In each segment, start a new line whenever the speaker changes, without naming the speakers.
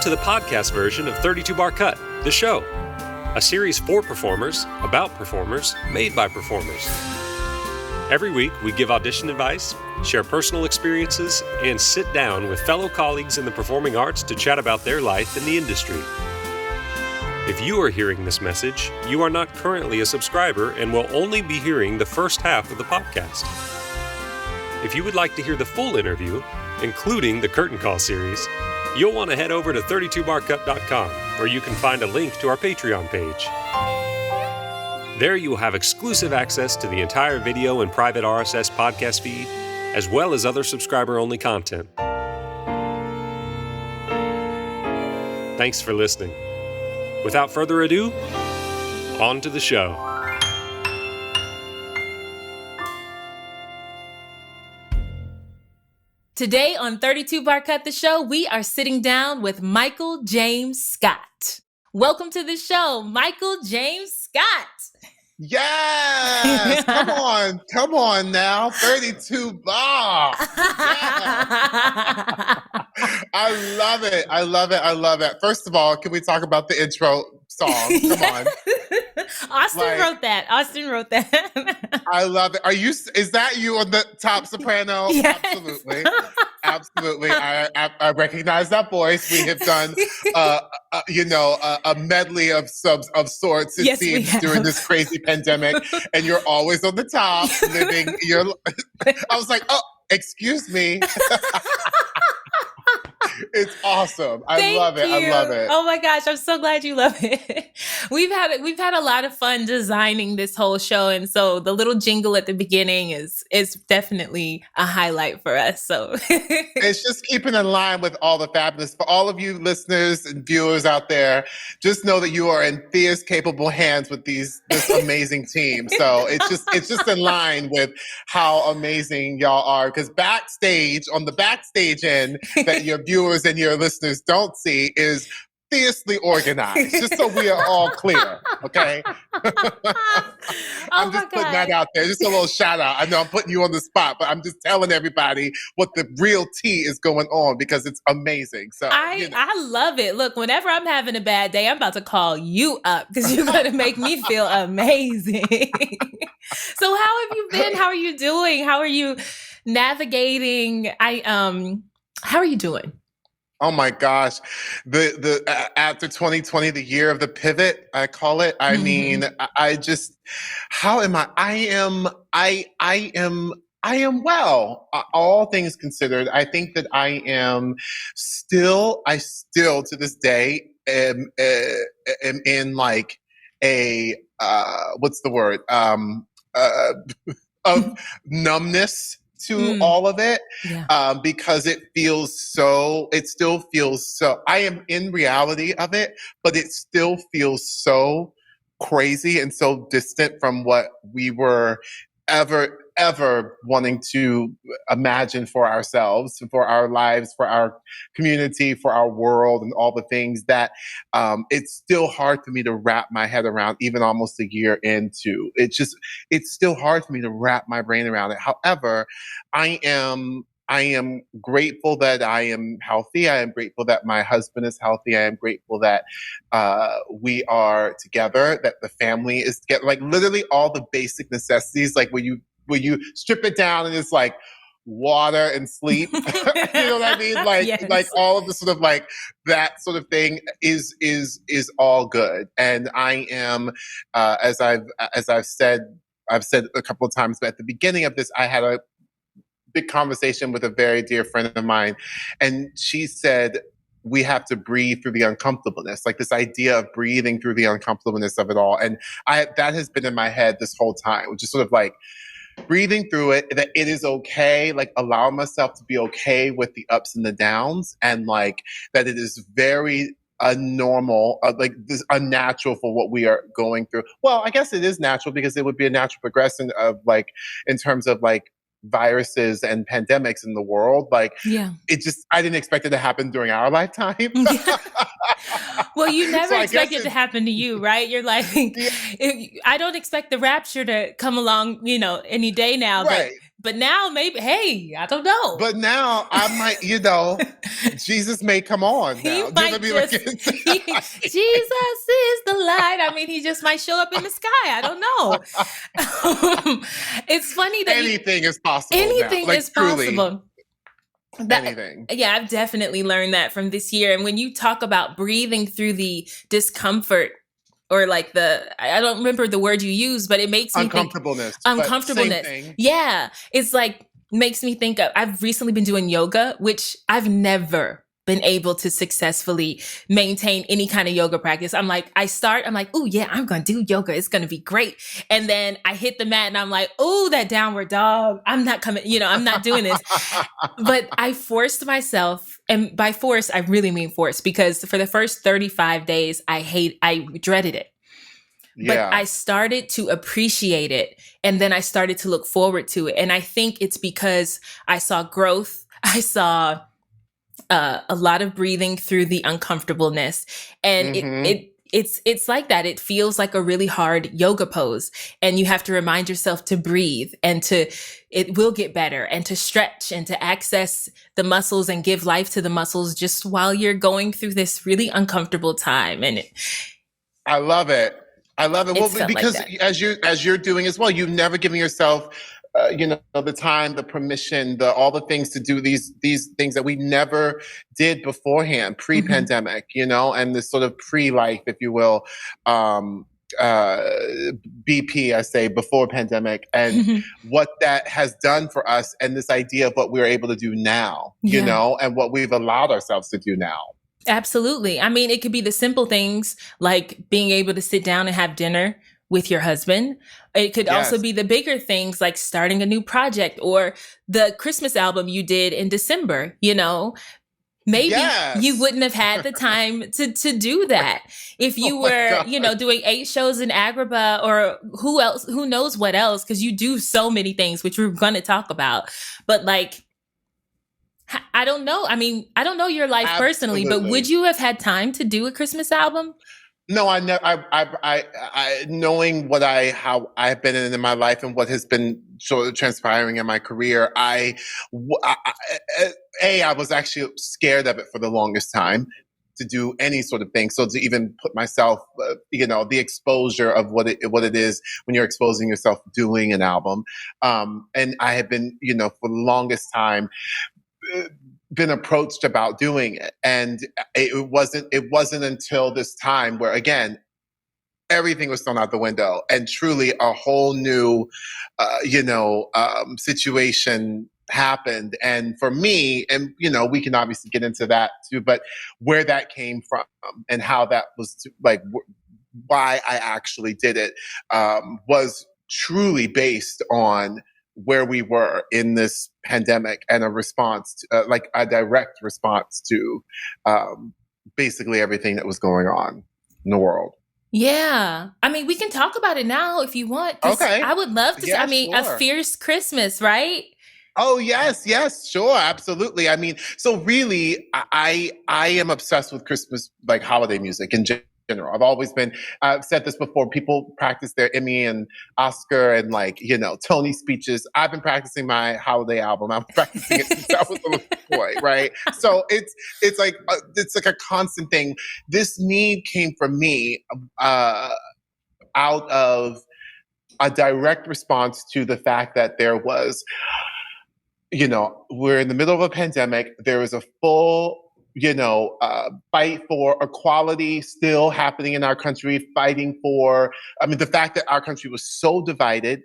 to the podcast version of 32 Bar Cut, the show, a series for performers, about performers, made by performers. Every week, we give audition advice, share personal experiences, and sit down with fellow colleagues in the performing arts to chat about their life in the industry. If you are hearing this message, you are not currently a subscriber and will only be hearing the first half of the podcast. If you would like to hear the full interview, including the curtain call series, you'll want to head over to 32barcut.com, where you can find a link to our Patreon page. There you will have exclusive access to the entire video and private RSS podcast feed, as well as other subscriber-only content. Thanks for listening. Without further ado, on to the show.
Today on 32 Bar Cut the Show, we are sitting down with Michael James Scott. Welcome to the show, Michael James Scott.
Yes! Come on now. 32 bar. Yeah. I love it. First of all, can we talk about the intro song? Come on.
Austin wrote that.
I love it. Is that you on the top soprano?
Yes.
Absolutely. I recognize that voice. We have done a medley of sorts, it seems, during this crazy pandemic, and you're always on the top living your I was like, oh, excuse me. It's awesome. I love it.
Oh my gosh, I'm so glad you love it. We've had a lot of fun designing this whole show, and so the little jingle at the beginning is definitely a highlight for us. So
it's just keeping in line with all the fabulous. For all of you listeners and viewers out there, just know that you are in fierce, capable hands with this amazing team. So it's just in line with how amazing y'all are. Because on the backstage end that your viewers and your listeners don't see is fiercely organized, just so we are all clear, okay? I'm just putting that out there. Just a little shout out. I know I'm putting you on the spot, but I'm just telling everybody what the real tea is going on because it's amazing. So
I love it. Look, whenever I'm having a bad day, I'm about to call you up because you're going to make me feel amazing. So how have you been? How are you doing? How are you navigating? How are you doing?
Oh my gosh. The after 2020, the year of the pivot, I call it. I mean, how am I? I am well, all things considered. I think that I still to this day am in like a, what's the word? Of numbness to all of it, because it still feels so, I am in reality of it, but it still feels so crazy and so distant from what we were ever wanting to imagine for ourselves, for our lives, for our community, for our world, and all the things that it's still hard for me to wrap my head around, even almost a year into. It's still hard for me to wrap my brain around it. However, I am grateful that I am healthy. I am grateful that my husband is healthy. I am grateful that we are together, that the family is together. Like literally all the basic necessities, like when you strip it down and it's like water and sleep, you know what I mean? Like all of the sort of like that sort of thing is all good. And I am, as I've said a couple of times, but at the beginning of this, I had a big conversation with a very dear friend of mine, and she said, we have to breathe through the uncomfortableness, like this idea of breathing through the uncomfortableness of it all. And that has been in my head this whole time, which is sort of like breathing through it, that it is okay, like allowing myself to be okay with the ups and the downs, and like that it is very normal, like this unnatural for what we are going through. Well, I guess it is natural because it would be a natural progression of like, in terms of like viruses and pandemics in the world. Like, I didn't expect it to happen during our lifetime.
Well, you never expect it to happen to you, right? You're like, I don't expect the rapture to come along, any day now.
Right.
But now maybe, hey, I don't know.
But now I might, Jesus may come on
He
now.
might Jesus is the light. I mean, he just might show up in the sky. I don't know. It's funny that
anything is possible.
Anything is
truly.
possible.
Anything.
Yeah, I've definitely learned that from this year. And when you talk about breathing through the discomfort, or like I don't remember the word you used, but it makes me think uncomfortableness. Yeah. It's like, makes me think of, I've recently been doing yoga, which I've never been able to successfully maintain any kind of yoga practice. I'm like, oh yeah, I'm going to do yoga. It's going to be great. And then I hit the mat and I'm like, oh, that downward dog. I'm not coming, I'm not doing this. But I forced myself, and by force, I really mean force, because for the first 35 days, I dreaded it. Yeah. But I started to appreciate it. And then I started to look forward to it. And I think it's because I saw growth. I saw a lot of breathing through the uncomfortableness. And it's like that. It feels like a really hard yoga pose. And you have to remind yourself to breathe, and it will get better, and to stretch and to access the muscles and give life to the muscles just while you're going through this really uncomfortable time. And
I love it. Well, because like as you're doing as well, you've never given yourself the time, the permission, all the things to do these things that we never did beforehand, pre-pandemic, and this sort of pre-life, if you will, BP, I say, before pandemic, and what that has done for us, and this idea of what we're able to do now, and what we've allowed ourselves to do now.
Absolutely. I mean, it could be the simple things like being able to sit down and have dinner with your husband. It could also be the bigger things like starting a new project, or the Christmas album you did in December, maybe you wouldn't have had the time to do that if you were, doing 8 shows in Agrabah, or who knows what else, because you do so many things, which we're going to talk about. But like, I don't know. I mean, I don't know your life personally, but would you have had time to do a Christmas album?
No, I never. I knowing how I've been in my life and what has been sort of transpiring in my career, I was actually scared of it for the longest time, to do any sort of thing. So to even put myself, the exposure of what it is when you're exposing yourself doing an album, and I have been, for the longest time, been approached about doing it, and it wasn't until this time where, again, everything was thrown out the window, and truly a whole new situation happened. And for me, and we can obviously get into that too, but where that came from and how that was why I actually did it was truly based on where we were in this pandemic, and a response to, a direct response to basically everything that was going on in the world.
Yeah. I mean, we can talk about it now if you want. Okay. I would love to. Yeah, sure. A fierce Christmas, right?
Oh, yes, sure, absolutely. I mean, so really, I am obsessed with Christmas, like holiday music in general. I've always been, I've said this before, people practice their Emmy and Oscar and Tony speeches. I've been practicing my holiday album. I'm practicing it since I was a little boy, right? So it's like a constant thing. This need came from me out of a direct response to the fact that there was, we're in the middle of a pandemic. There was a full fight for equality still happening in our country, fighting for, the fact that our country was so divided,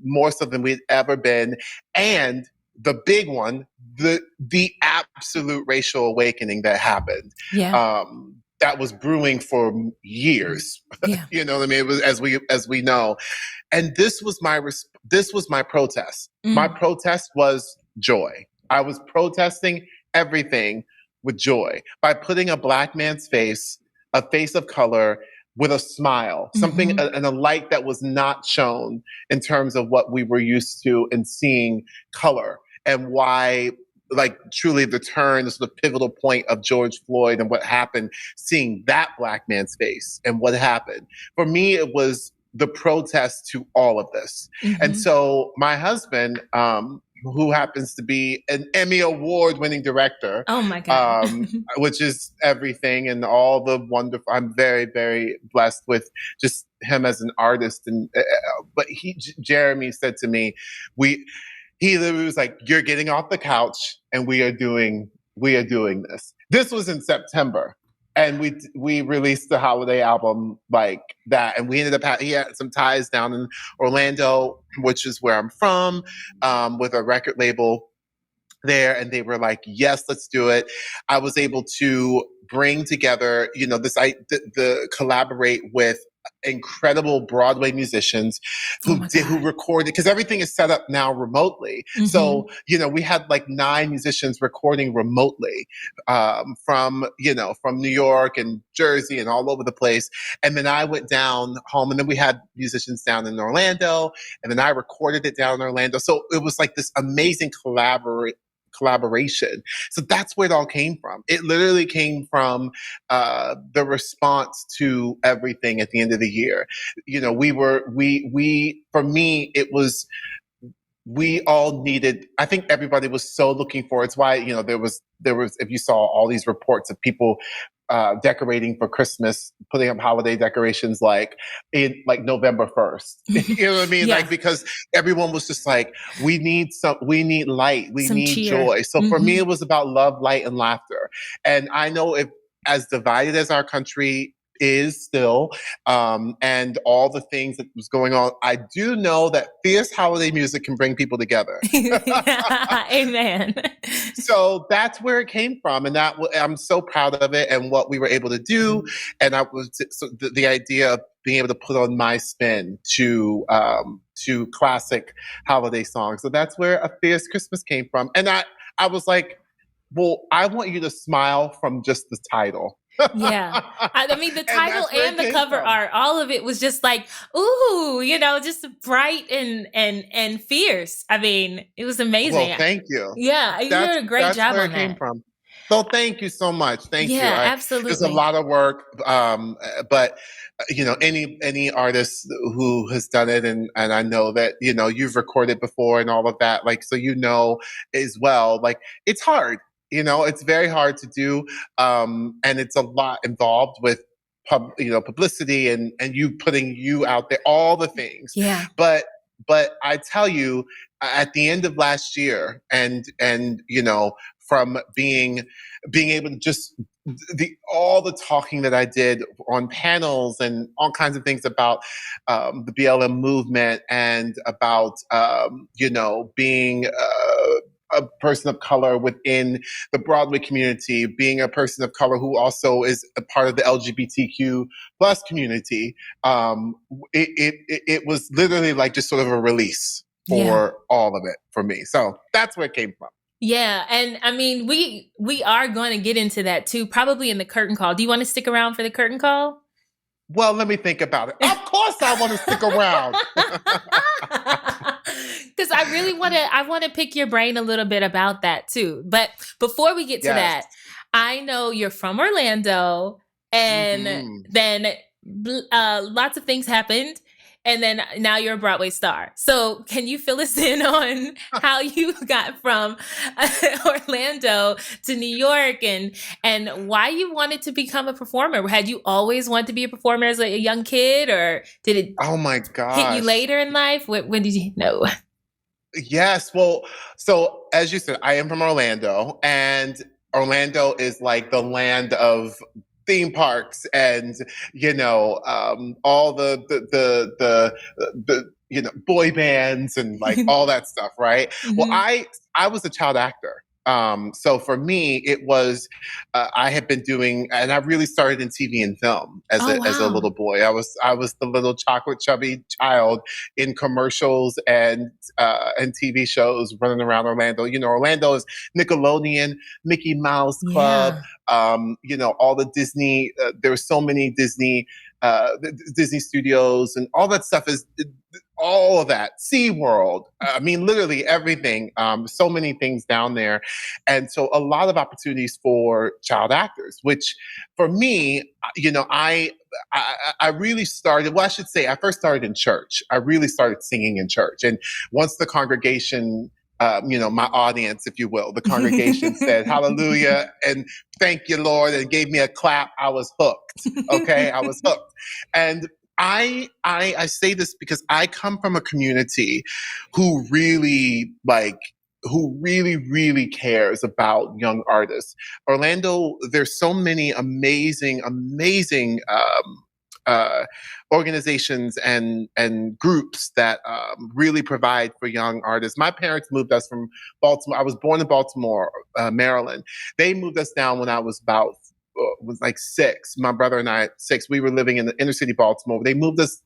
more so than we'd ever been. And the big one, the absolute racial awakening that happened. Yeah. That was brewing for years. Yeah. You know what I mean? It was, as we know. And this was my protest. My protest was joy. I was protesting everything with joy by putting a Black man's face, a face of color, with a smile, something and a light that was not shown in terms of what we were used to in seeing color, and why, truly the sort of pivotal point of George Floyd and what happened, seeing that Black man's face and what happened. For me, it was the protest to all of this. And so my husband, who happens to be an Emmy Award-winning director.
Oh my God.
Which is everything, and all the wonderful, I'm very, very blessed with just him as an artist. And, but Jeremy said to me, he literally was like, "You're getting off the couch and we are doing this." This was in September. And we released the holiday album like that. And we ended up, he had some ties down in Orlando, which is where I'm from, with a record label there. And they were like, yes, let's do it. I was able to bring together, the collaborate with incredible Broadway musicians who recorded, because everything is set up now remotely. So, we had like 9 musicians recording remotely, from New York and Jersey and all over the place. And then I went down home, and then we had musicians down in Orlando, and then I recorded it down in Orlando. So it was like this amazing collaboration. So that's where it all came from. It literally came from the response to everything at the end of the year. For me, it was, we all needed, I think everybody was so looking forward. It's why, there was, if you saw all these reports of people decorating for Christmas, putting up holiday decorations like November 1st. You know what I mean? Yeah. Like, because everyone was just like, we need light, we need cheer. Joy. So for me, it was about love, light, and laughter. And I know, if as divided as our country is still, and all the things that was going on, I do know that fierce holiday music can bring people together.
Amen.
So that's where it came from, and I'm so proud of it and what we were able to do. And the idea of being able to put on my spin to classic holiday songs. So that's where A Fierce Christmas came from. And I was like, well, I want you to smile from just the title.
Yeah. I mean, the title and the cover art, all of it was just like, ooh, just bright and fierce. I mean, it was amazing.
Well, thank you.
Yeah. You did a great job on that. That's where it came
from. So thank you so much. Thank you.
Yeah, absolutely.
There's a lot of work. But any artist who has done it, and I know that, you've recorded before and all of that, like, so as well, like, it's hard. It's very hard to do. And it's a lot involved with publicity and you putting you out there, all the things.
Yeah.
But I tell you, at the end of last year, and from being able to just all the talking that I did on panels and all kinds of things about the BLM movement, and about being a person of color within the Broadway community, being a person of color who also is a part of the LGBTQ plus community. It was literally like just sort of a release for all of it for me. So that's where it came from.
Yeah. And I mean, we are going to get into that too, probably in the curtain call. Do you want to stick around for the curtain call?
Well, let me think about it. Of course I want to stick around.
Because I really want to pick your brain a little bit about that too. But before we get to that, I know you're from Orlando, and then lots of things happened. And then now you're a Broadway star. So can you fill us in on how you got from Orlando to New York, and why you wanted to become a performer? Had you always wanted to be a performer as a young kid, or did it
oh my gosh,
hit you later in life? When did you know?
Yes. Well, so as you said, I am from Orlando, and Orlando is like the land of theme parks and all the boy bands and like all that stuff, right? Well, I was a child actor. So for me, it was, I had been doing, and I really started in TV and film as a little boy. I was the little chocolate chubby child in commercials and TV shows running around Orlando. Orlando is Nickelodeon, Mickey Mouse Club, all the Disney, there were so many Disney Disney Studios and all that stuff is all of that. SeaWorld. I mean, literally everything. So many things down there. And so a lot of opportunities for child actors, which for me, I really started, well, I should say I first started in church. I really started singing in church. And once the congregation, my audience, if you will, the congregation said, hallelujah, and thank you, Lord, and gave me a clap, I was hooked. Okay. I was hooked. And I say this because I come from a community who really really cares about young artists. Orlando, there's so many amazing organizations and groups that really provide for young artists. My parents moved us from Baltimore. I was born in Baltimore, Maryland. They moved us down when I was like 6. My brother and I, 6. We were living in the inner city Baltimore. They moved us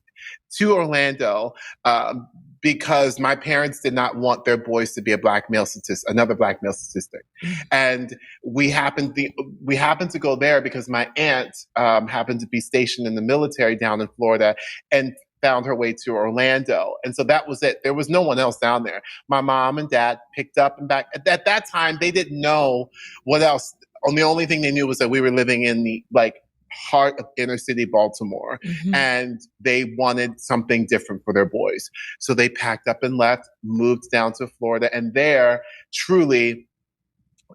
to Orlando because my parents did not want their boys to be another black male statistic. And we happened to go there because my aunt happened to be stationed in the military down in Florida and found her way to Orlando. And so that was it. There was no one else down there. My mom and dad picked up and back. At that time, they didn't know what else. And the only thing they knew was that we were living in the heart of inner city Baltimore, and they wanted something different for their boys. So they packed up and left, moved down to Florida, and there, truly,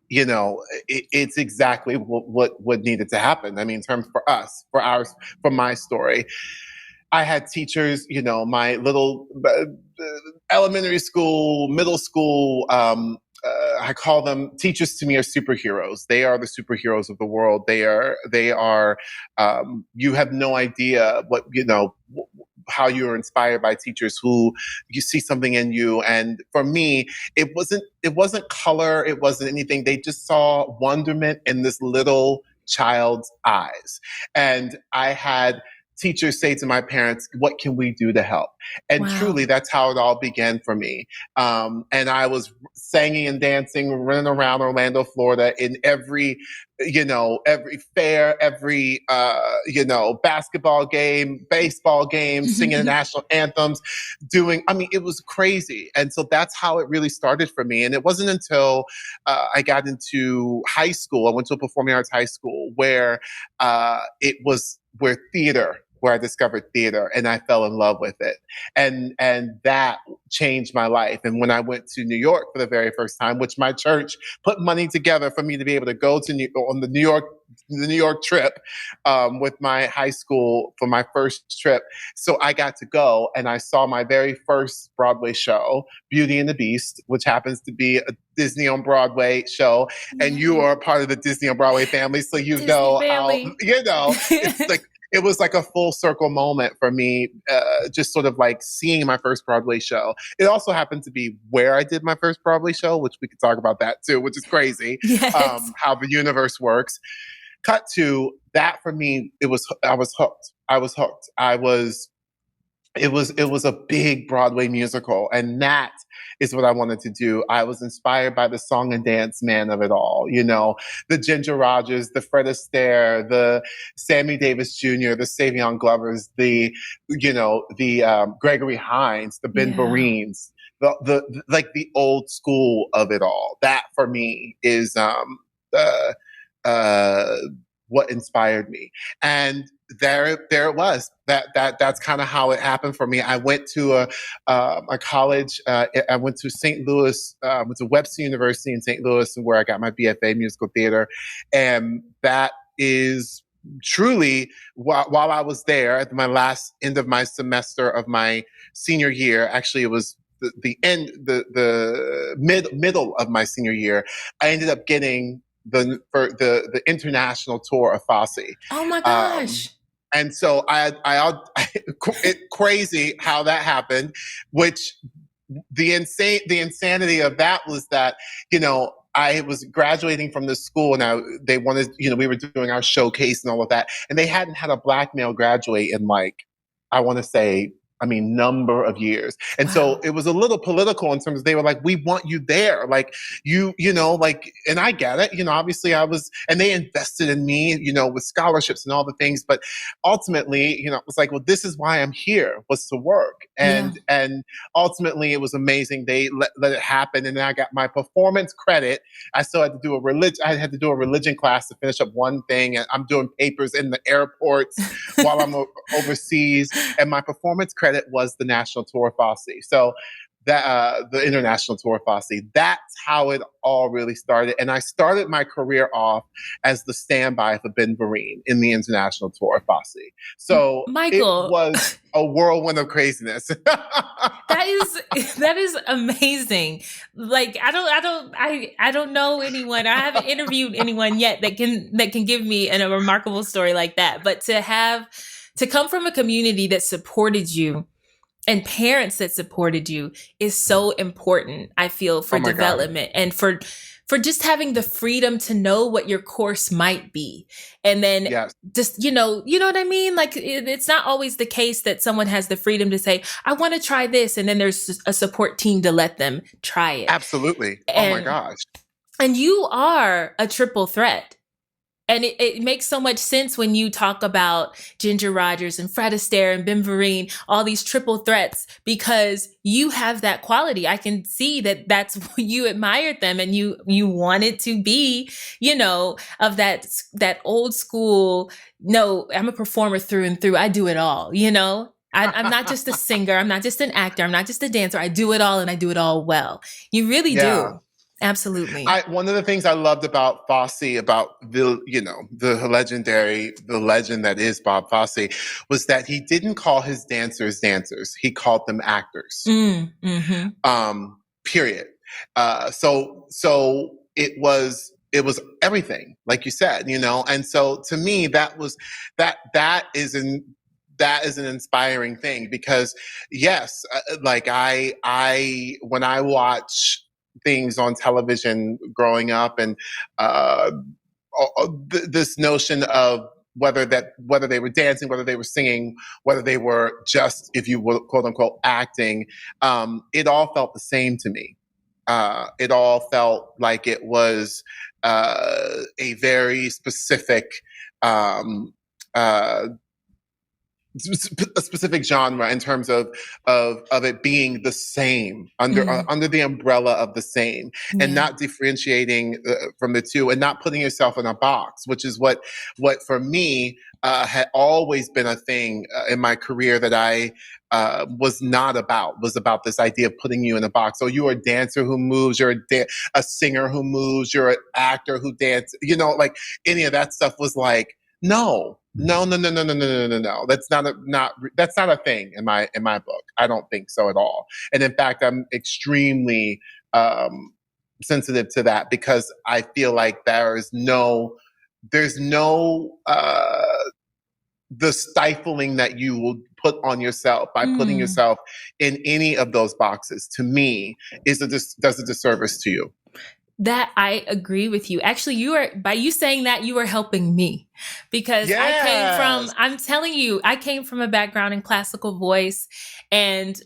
it's exactly what needed to happen. I mean, in terms for my story, I had teachers, my little elementary school, middle school, I call them, teachers to me are superheroes. They are the superheroes of the world. They are, you have no idea how you're inspired by teachers who you see something in you. And for me, it wasn't color. It wasn't anything. They just saw wonderment in this little child's eyes. And I had teachers say to my parents, what can we do to help? And truly, that's how it all began for me. And I was singing and dancing, running around Orlando, Florida in every fair, every, basketball game, baseball game, singing national anthems, it was crazy. And so that's how it really started for me. And it wasn't until I got into high school, I went to a performing arts high school where where I discovered theater, and I fell in love with it. And that changed my life. And when I went to New York for the very first time, which my church put money together for me to be able to go to on the New York trip with my high school for my first trip. So I got to go, and I saw my very first Broadway show, Beauty and the Beast, which happens to be a Disney on Broadway show. And you are a part of the Disney on Broadway family. So
Disney
know
family.
how, it's like, it was like a full circle moment for me, just sort of like seeing my first Broadway show. It also happened to be where I did my first Broadway show, which we could talk about that too, which is crazy,
Yes.
how the universe works. Cut to that for me, I was hooked. It was a big Broadway musical, and that is what I wanted to do. I was inspired by the song and dance man of it all. The Ginger Rogers, the Fred Astaire, the Sammy Davis Jr., the Savion Glovers, the Gregory Hines, the Ben Vereen's, the old school of it all. That for me is what inspired me. And there it was. That's kind of how it happened for me. I went to a college. I went to St. Louis, went to Webster University in St. Louis, where I got my BFA musical theater. And that is truly, while I was there at my last end of my semester of my senior year, actually it was the middle of my senior year, I ended up getting the international tour of Fosse.
Oh my gosh.
And so it's crazy how that happened, which the insanity of that was that, I was graduating from this school, and they wanted, we were doing our showcase and all of that. And they hadn't had a black male graduate in I want to say number of years. And so it was a little political in terms of, they were like, we want you there. Like, and I get it, obviously and they invested in me, with scholarships and all the things. But ultimately, it was like, well, this is why I'm here, was to work. And ultimately it was amazing. They let it happen. And then I got my performance credit. I still had to do I had to do a religion class to finish up one thing. And I'm doing papers in the airports while I'm overseas. And my performance credit was the National Tour Fosse. So that the International Tour Fosse. That's how it all really started. And I started my career off as the standby for Ben Vereen in the International Tour Fosse. So
Michael,
it was a whirlwind of craziness.
that is amazing. Like, I don't know anyone. I haven't interviewed anyone yet that can give me a remarkable story like that. But to come from a community that supported you and parents that supported you is so important, I feel, for development and for just having the freedom to know what your course might be. And then just, you know what I mean? Like, it's not always the case that someone has the freedom to say, I want to try this. And then there's a support team to let them try it.
Absolutely. Oh my gosh.
And you are a triple threat. And it makes so much sense when you talk about Ginger Rogers and Fred Astaire and Ben Vereen, all these triple threats, because you have that quality. I can see that's you admired them and you wanted to be, of that old school. No, I'm a performer through and through. I do it all, I'm not just a singer. I'm not just an actor. I'm not just a dancer. I do it all, and I do it all well. You really do. Absolutely.
One of the things I loved about Fosse, about the legend that is Bob Fosse, was that he didn't call his dancers dancers. He called them actors. Period. So it was everything, like you said, and so to me, that is an inspiring thing, because yes, like I when I watch things on television growing up, and this notion of whether they were dancing, whether they were singing, whether they were just, if you will, quote unquote, acting, it all felt the same to me. It all felt like it was a very specific a specific genre in terms of it being the same under the umbrella of the same, and not differentiating from the two, and not putting yourself in a box, which is what for me had always been a thing in my career that I was about this idea of putting you in a box. So you're a dancer who moves, you're a singer who moves, you're an actor who dances, like any of that stuff was like, no. That's not a thing in my book. I don't think so at all. And in fact, I'm extremely sensitive to that, because I feel like there's no the stifling that you will put on yourself by putting yourself in any of those boxes, to me, does a disservice to you.
That I agree with you. Actually, by you saying that, you are helping me, because I'm telling you, I came from a background in classical voice, and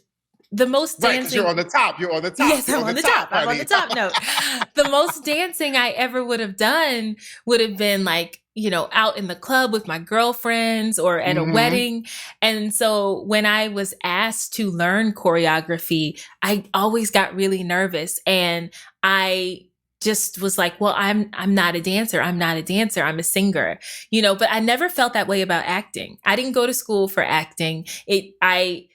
the most dancing. Right, 'cause you're on the top.
Yes,
I'm on the top. I'm on the top note. The most dancing I ever would have done would have been like, out in the club with my girlfriends or at a wedding. And so when I was asked to learn choreography, I always got really nervous, and I just was like, well, I'm not a dancer. I'm a singer, but I never felt that way about acting. I didn't go to school for acting. I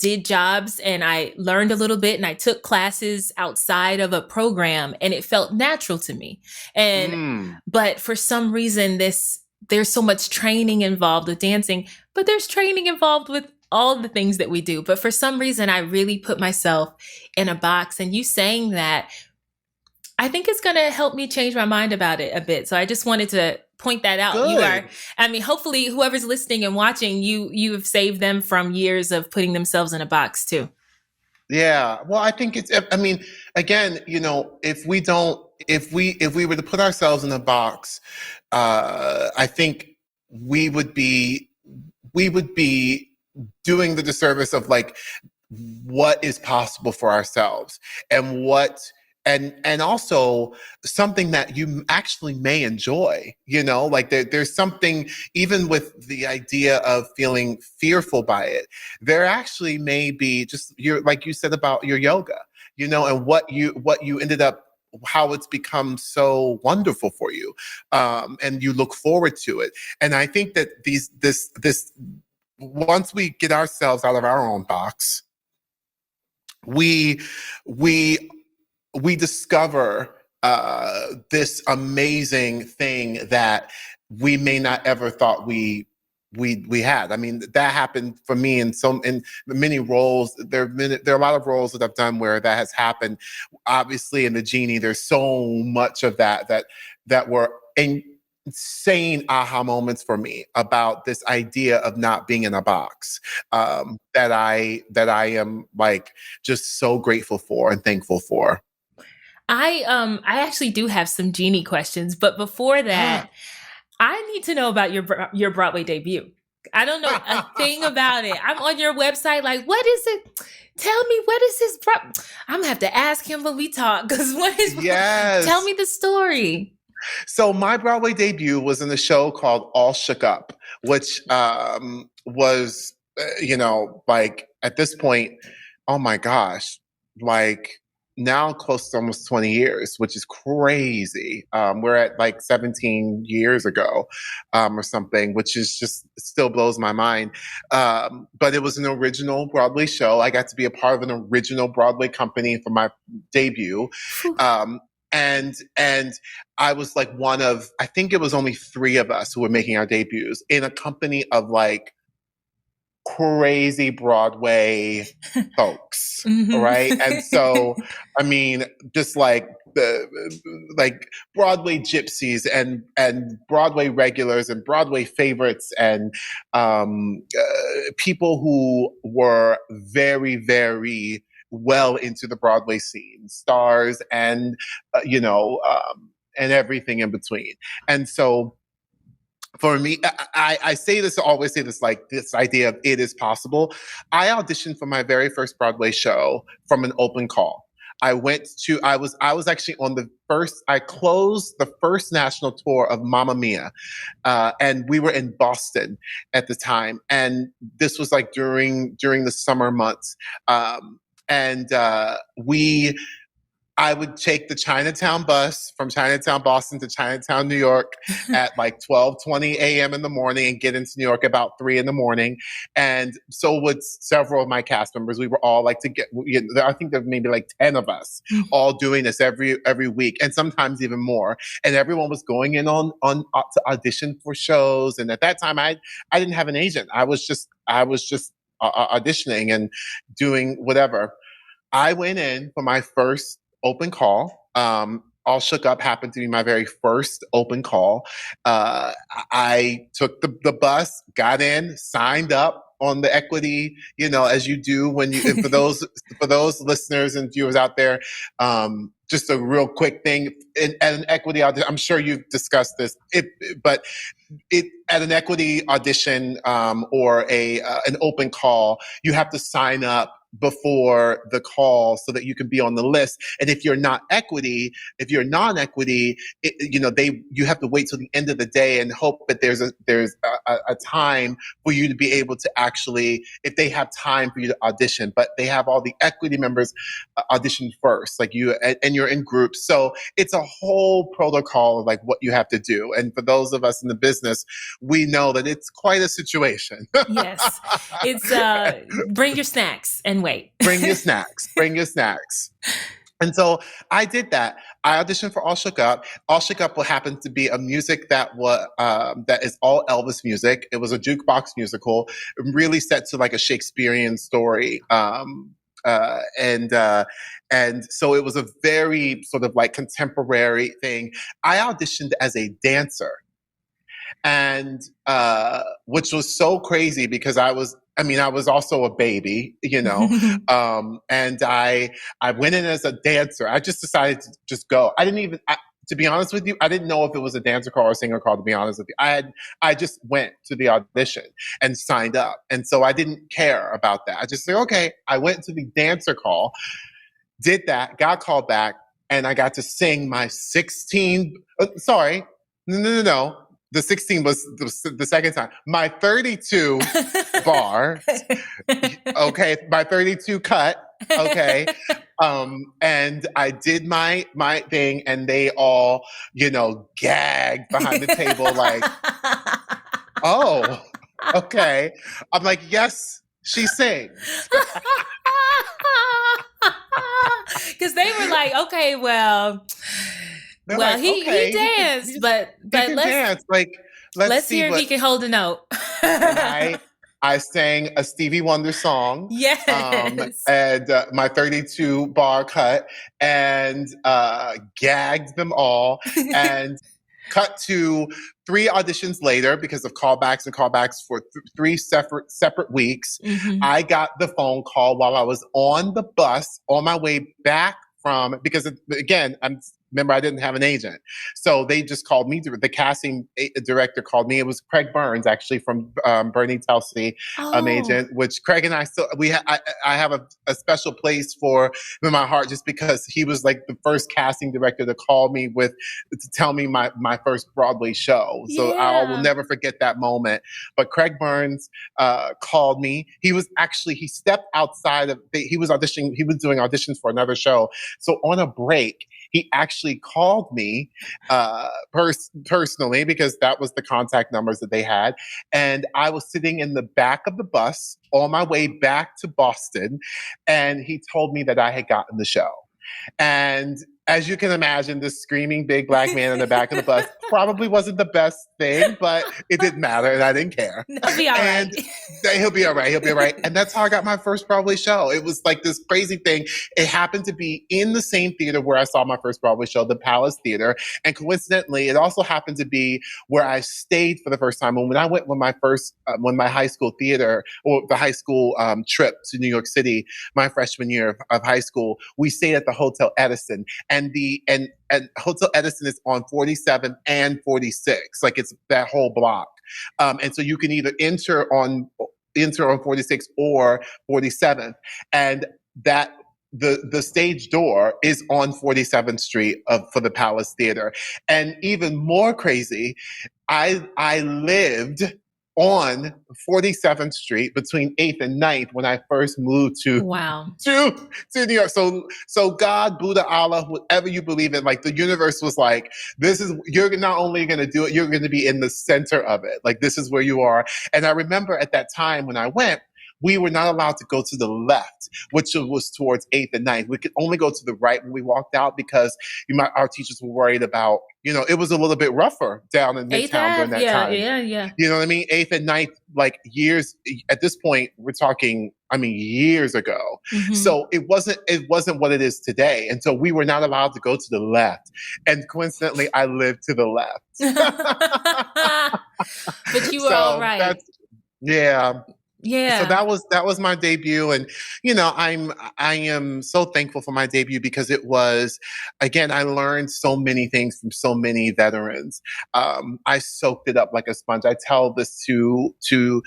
did jobs, and I learned a little bit, and I took classes outside of a program, and it felt natural to me. And, but for some reason, there's so much training involved with dancing, but there's training involved with all the things that we do. But for some reason, I really put myself in a box, and you saying that, I think it's going to help me change my mind about it a bit. So I just wanted to point that out.
Good.
Hopefully whoever's listening and watching, you have saved them from years of putting themselves in a box too.
Yeah. Well, I think again, if we were to put ourselves in a box, I think we would be doing the disservice of like what is possible for ourselves and and also something that you actually may enjoy, like there's something, even with the idea of feeling fearful by it, there actually may be just like you said about your yoga, and what you ended up, how it's become so wonderful for you. And you look forward to it. And I think that this, once we get ourselves out of our own box, we discover this amazing thing that we may not ever thought we had. I mean, that happened for me in many roles. There are a lot of roles that I've done where that has happened. Obviously, in the Genie, there's so much of that were insane aha moments for me about this idea of not being in a box, that I am like just so grateful for and thankful for.
I actually do have some Genie questions, but before that, I need to know about your Broadway debut. I don't know a thing about it. I'm on your website, like, what is it? Tell me, what is this? I'm gonna have to ask him when we talk, because what is?
Yes.
Tell me the story.
So my Broadway debut was in a show called All Shook Up, which was, like at this point, oh my gosh, like now close to almost 20 years, which is crazy. We're at like 17 years ago or something, which is just still blows my mind. But it was an original Broadway show. I got to be a part of an original Broadway company for my debut. And I was like one of, I think it was only 3 of us who were making our debuts in a company of like crazy Broadway folks, right? And so, I mean, just like like Broadway gypsies and Broadway regulars and Broadway favorites and people who were very, very well into the Broadway scene, stars and and everything in between. And so for me, I say this, always say this, like this idea of it is possible. I auditioned for my very first Broadway show from an open call. I was actually on I closed the first national tour of Mamma Mia. And we were in Boston at the time. And this was like during the summer months. I would take the Chinatown bus from Chinatown, Boston to Chinatown, New York at like 12:20 a.m. in the morning and get into New York about 3 in the morning. And so would several of my cast members. We were all like I think there were maybe like 10 of us all doing this every week, and sometimes even more. And everyone was going in on to audition for shows. And at that time, I didn't have an agent. I was just auditioning and doing whatever. I went in for my first open call. All Shook Up happened to be my very first open call. I took the bus, got in, signed up on the equity, as you do when you, for those listeners and viewers out there, just a real quick thing. At an equity audition, I'm sure you've discussed this, but at an equity audition or an open call, you have to sign up before the call so that you can be on the list. And if you're non-equity, you have to wait till the end of the day and hope that there's a time for you to be able to actually, if they have time for you to audition. But they have all the equity members audition first, like you, and you're in groups. So it's a whole protocol of like what you have to do. And for those of us in the business, we know that it's quite a situation.
Yes. It's bring your snacks and wait.
Bring your snacks. And so I did that. I auditioned for All Shook Up. All Shook Up will happen to be a music that is all Elvis music. It was a jukebox musical, really set to like a Shakespearean story. And so it was a very sort of like contemporary thing. I auditioned as a dancer. And which was so crazy because I was also a baby, and I went in as a dancer. I just decided to just go. to be honest with you, I didn't know if it was a dancer call or a singer call, to be honest with you. I just went to the audition and signed up. And so I didn't care about that. I just said, okay, I went to the dancer call, did that, got called back, and I got to sing my 16, no. The 16 was the second time. My 32 bar, okay, my 32 cut, okay. And I did my thing, and they all, gagged behind the table like, oh, okay. I'm like, yes, she sings.
Because they were like, okay, well, he danced, but let's
dance. Like,
let's see if he can hold a note.
I sang a Stevie Wonder song.
Yes.
And my 32 bar cut, and gagged them all. And cut to 3 auditions later, because of callbacks for 3 separate weeks. Mm-hmm. I got the phone call while I was on the bus on my way back from, because again, remember, I didn't have an agent. So they just called me. The casting director called me. It was Craig Burns, actually, from Bernie Telsey, agent, which Craig and I still, I have a special place for in my heart, just because he was like the first casting director to call me to tell me my first Broadway show. So I will never forget that moment. But Craig Burns called me. He stepped outside he was doing auditions for another show. So on a break, he actually called me personally, because that was the contact numbers that they had. And I was sitting in the back of the bus on my way back to Boston. And he told me that I had gotten the show. And as you can imagine, this screaming big black man in the back of the bus probably wasn't the best thing, but it didn't matter, and I didn't care.
He'll be all right.
He'll be all right. He'll be all right. And that's how I got my first Broadway show. It was like this crazy thing. It happened to be in the same theater where I saw my first Broadway show, the Palace Theater. And coincidentally, it also happened to be where I stayed for the first time. And when I went when my high school theater, or the high school trip to New York City, my freshman year of high school, we stayed at the Hotel Edison. And Hotel Edison is on 47 and 46. Like, it's that whole block. And so you can either enter on 46 or 47. And that the stage door is on 47th Street for the Palace Theater. And even more crazy, I lived on 47th Street between 8th and 9th when I first moved to New York. So God, Buddha, Allah, whatever you believe in, like, the universe was like, you're not only going to do it, you're going to be in the center of it. Like, this is where you are. And I remember at that time when I went, we were not allowed to go to the left, which was towards 8th and 9th. We could only go to the right when we walked out, because our teachers were worried about, it was a little bit rougher down in Midtown during that time.
Yeah.
You know what I mean? 8th and 9th, like, years, at this point, we're talking, years ago. Mm-hmm. So it wasn't what it is today. And so we were not allowed to go to the left. And coincidentally, I lived to the left.
But you were all right.
Yeah.
Yeah.
So that was my debut. And, I am so thankful for my debut, because it was, again, I learned so many things from so many veterans. I soaked it up like a sponge. I tell this to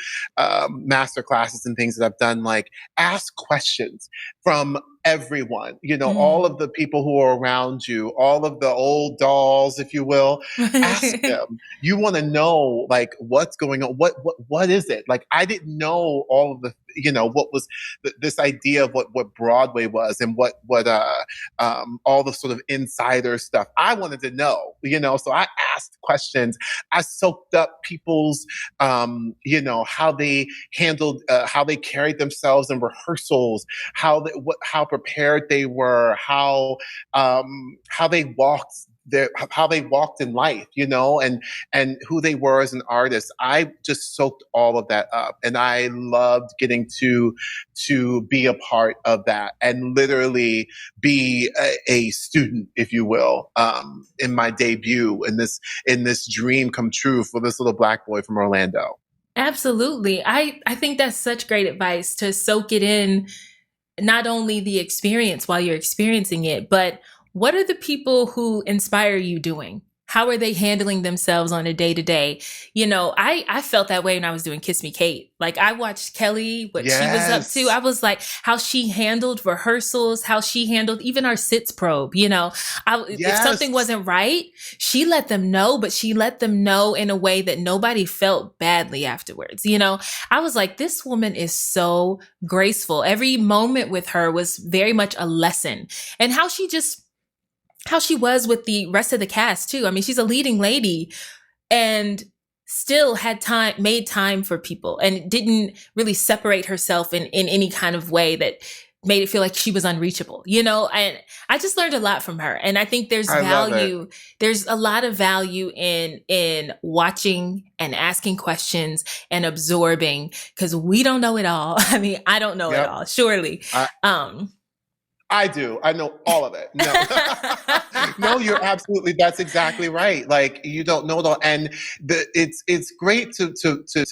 master classes and things that I've done, like, ask questions from everyone, all of the people who are around you, all of the old dolls, if you will, ask them. You want to know, like, what's going on? What is it? Like, I didn't know all of the, what was this idea of what Broadway was, and what all the sort of insider stuff. I wanted to know, so I asked questions. I soaked up people's, how they handled, how they carried themselves in rehearsals, how prepared they were, how they walked in life, and who they were as an artist. I just soaked all of that up, and I loved getting to be a part of that, and literally be a student, if you will, in my debut, in this dream come true for this little black boy from Orlando.
Absolutely. I think that's such great advice, to soak it in, not only the experience while you're experiencing it, but what are the people who inspire you doing? How are they handling themselves on a day to day? You know, I felt that way when I was doing Kiss Me Kate. Like I watched Kelly, what she was up to. I was like, how she handled rehearsals, how she handled even our sits probe. You know, if something wasn't right, she let them know, but she let them know in a way that nobody felt badly afterwards. You know, I was like, this woman is so graceful. Every moment with her was very much a lesson, and how she was with the rest of the cast too. I mean, she's a leading lady and still made time for people and didn't really separate herself in any kind of way that made it feel like she was unreachable, you know? And I just learned a lot from her. And I think there's value. There's a lot of value in watching and asking questions and absorbing, because we don't know it all. I mean, I don't know it all, surely.
I do. I know all of it. No, no, you're absolutely. That's exactly right. Like you don't know it all, and it's great to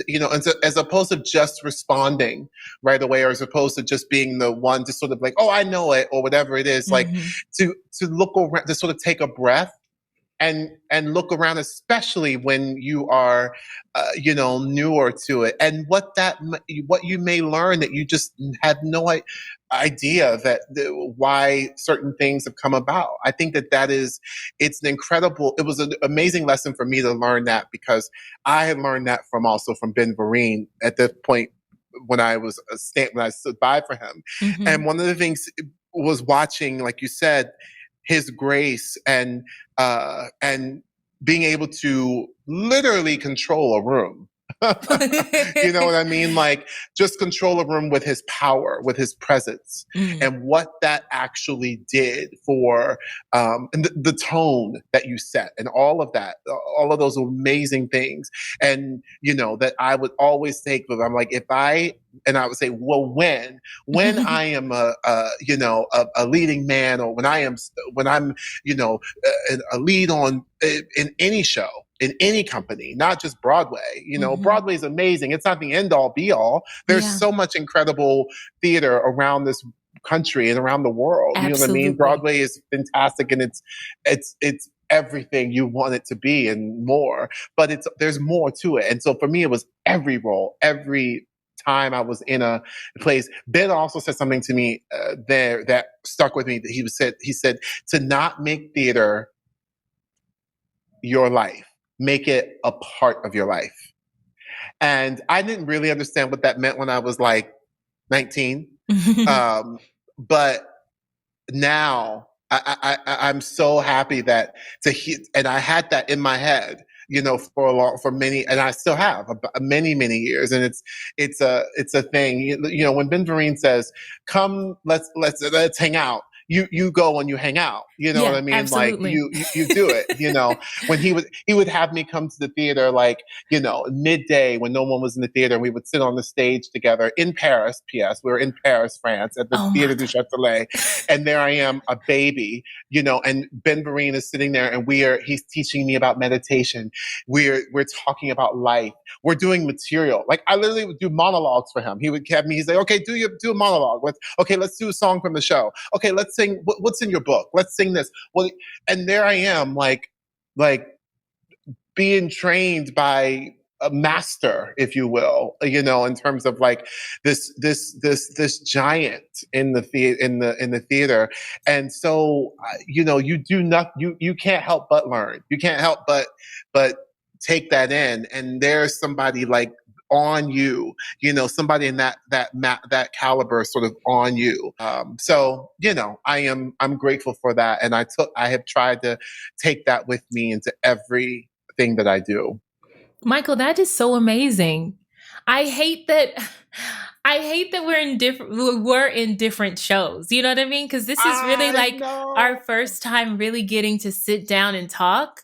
you know, as opposed to just responding right away, or as opposed to just being the one to sort of like, oh, I know it, or whatever it is. Like to look around, to sort of take a breath and look around, especially when you are, you know, newer to it, and what you may learn that you just had no idea why certain things have come about. I think it's it was an amazing lesson for me to learn that, because I had learned that from Ben Vereen at the point when I stood by for him. And one of the things was watching, like you said, his grace and being able to literally control a room. You know what I mean? Like just control a room with his power, with his presence, and what that actually did for and the tone that you set, and all of that, all of those amazing things. And you know that I would always take them. I'm like, I would say, well, when I am you know, a leading man, or when I'm you know, a lead on in any show, in any company, not just Broadway. You know, Broadway is amazing. It's not the end all be all. There's so much incredible theater around this country and around the world. Absolutely. You know what I mean? Broadway is fantastic, and it's everything you want it to be and more. But there's more to it. And so for me, it was every role, every time I was in a place. Ben also said something to me there that stuck with me. He said to not make theater your life, make it a part of your life. And I didn't really understand what that meant when I was like 19. But now I'm so happy that and I had that in my head, you know, for many, and I still have many years. And it's a thing, you know, when Ben Vereen says, come, let's hang out. You go and you hang out, you know what I mean? Absolutely. Like you do it, you know, when he would have me come to the theater, like, you know, midday when no one was in the theater, and we would sit on the stage together in Paris. P.S. We were in Paris, France, at the Theater du Châtelet. And there I am, a baby, you know, and Ben Vereen is sitting there, and he's teaching me about meditation. We're talking about life. We're doing material. Like I literally would do monologues for him. He would have me, he's like, okay, do a monologue. Let's do a song from the show. Okay, let's sing what's in your book. Let's sing this. Well, and there I am, like being trained by a master, if you will, you know, in terms of like this giant in the theater. And so, you know, you can't help but learn. You can't help but take that in. And there's somebody like on you, you know, somebody in that caliber sort of on you. So, you know, I'm grateful for that. And I have tried to take that with me into everything that I do.
Michael, that is so amazing. I hate that we're in different shows. You know what I mean? Because this is really like our first time really getting to sit down and talk.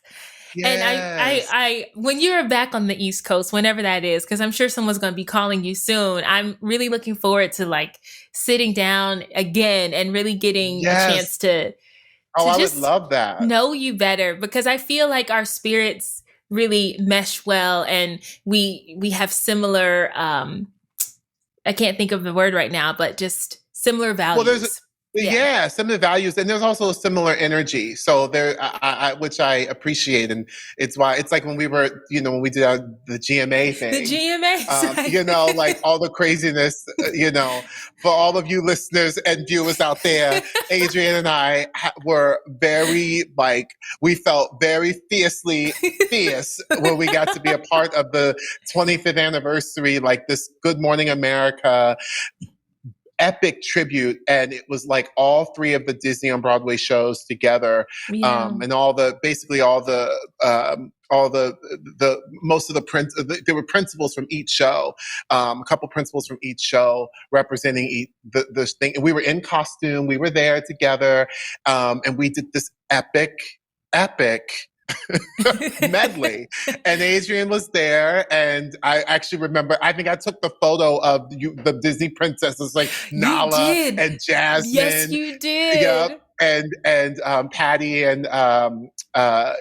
Yes. And I when you're back on the East Coast, whenever that is, because I'm sure someone's going to be calling you soon, I'm really looking forward to like sitting down again and really getting a chance to
I would love that.
Know you better, because I feel like our spirits really mesh well, and we have similar I can't think of the word right now, but just similar values.
Well, Yeah, some of the values, and there's also a similar energy. So there, which I appreciate, and it's why it's like when we were, when we did the GMA thing,
the
GMA, like all the craziness, for all of you listeners and viewers out there, Adrienne and I were very we felt very fiercely fierce when we got to be a part of the 25th anniversary, like this Good Morning America epic tribute, and it was like all three of the Disney on Broadway shows together, and basically all the most of the there were principals from each show, a couple principals from each show representing the thing. And we were in costume, we were there together, and we did this epic medley, and Adrienne was there, and I actually remember, I think I took the photo of the Disney princesses like Nala and Jasmine.
Yes, you did.
Yep. And Patty and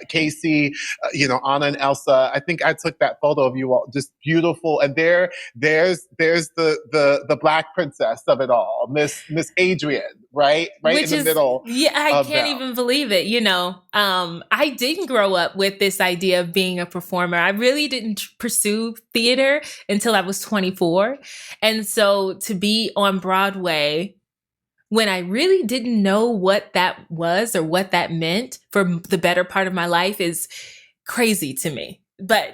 Casey, Anna and Elsa. I think I took that photo of you all, just beautiful. And there's the Black princess of it all, Miss Adrienne, right in the middle.
Yeah, I can't even believe it. I didn't grow up with this idea of being a performer. I really didn't pursue theater until I was 24, and so to be on Broadway when I really didn't know what that was or what that meant for the better part of my life is crazy to me. But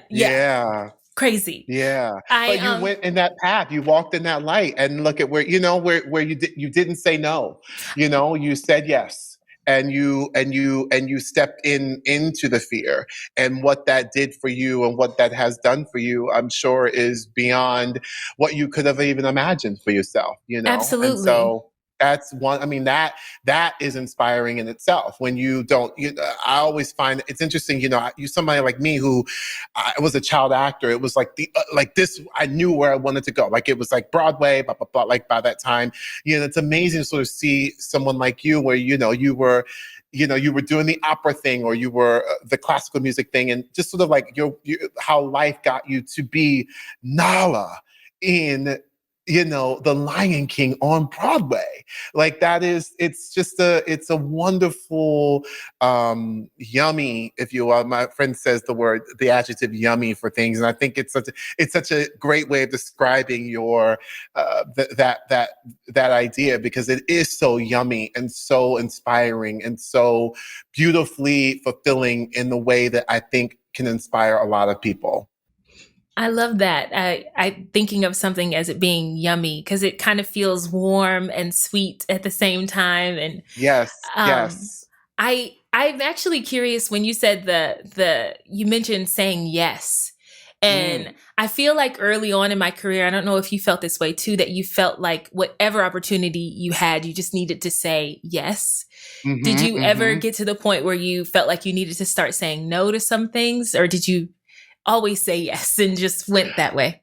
crazy.
Yeah. But you went in that path, you walked in that light, and look at where you didn't say no. You said yes. And you stepped into the fear, and what that did for you and what that has done for you, I'm sure, is beyond what you could have even imagined for yourself.
Absolutely.
And so that's one. I mean, that is inspiring in itself. When you don't, I always find it's interesting. You somebody like me who I was a child actor. It was like this. I knew where I wanted to go. Like it was like Broadway, blah blah blah. Like by that time, it's amazing to sort of see someone like you, where you were doing the opera thing, or you were the classical music thing, and just sort of like how life got you to be Nala in The Lion King on Broadway. Like it's a wonderful, yummy, if you will. My friend says the adjective yummy for things. And I think it's such a great way of describing your, that idea, because it is so yummy and so inspiring and so beautifully fulfilling in the way that I think can inspire a lot of people.
I love that. I thinking of something as it being yummy because it kind of feels warm and sweet at the same time. And
yes.
I'm actually curious when you said you mentioned saying yes. And I feel like early on in my career, I don't know if you felt this way too, that you felt like whatever opportunity you had, you just needed to say yes. Mm-hmm, did you ever get to the point where you felt like you needed to start saying no to some things, or did you always say yes and just went that way?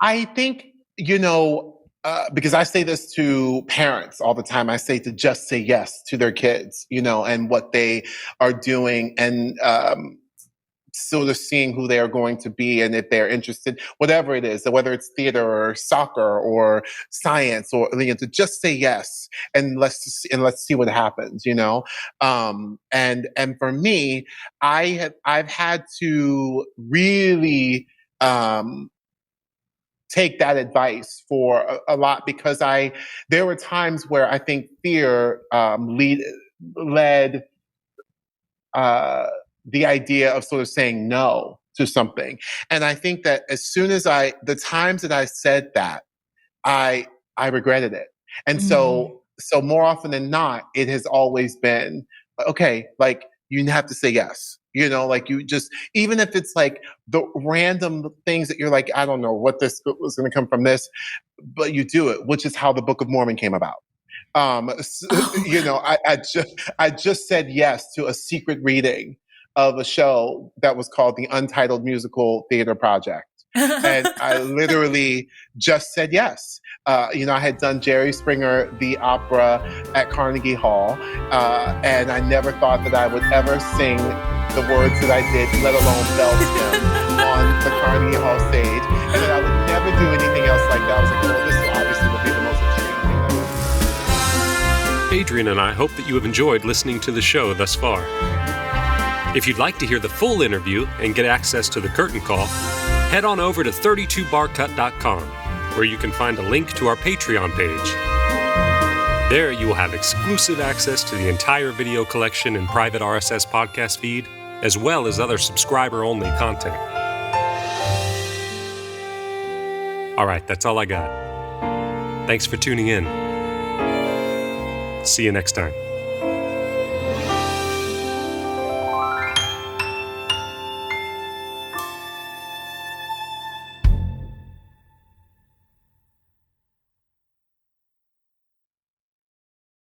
I think, because I say this to parents all the time, I say to just say yes to their kids, and what they are doing, and sort of seeing who they are going to be, and if they're interested, whatever it is, whether it's theater or soccer or science, or to just say yes, and let's see what happens, and for me, I've had to really take that advice for a lot, because there were times where I think fear led the idea of sort of saying no to something. And I think that as soon as the times that I said that, I regretted it. And so more often than not, it has always been, okay, like you have to say yes. Like you just, even if it's like the random things that you're like, I don't know what this was going to come from this, but you do it, which is how the Book of Mormon came about. I just said yes to a secret reading of a show that was called the Untitled Musical Theater Project. And I literally just said yes. I had done Jerry Springer, the opera at Carnegie Hall, and I never thought that I would ever sing the words that I did, let alone belch them on the Carnegie Hall stage, and that I would never do anything else like that. I was like, well, this obviously will be the most extreme thing ever.
Adrian and I hope that you have enjoyed listening to the show thus far. If you'd like to hear the full interview and get access to the curtain call, head on over to 32barcut.com, where you can find a link to our Patreon page. There you will have exclusive access to the entire video collection and private RSS podcast feed, as well as other subscriber-only content. All right, that's all I got. Thanks for tuning in. See you next time.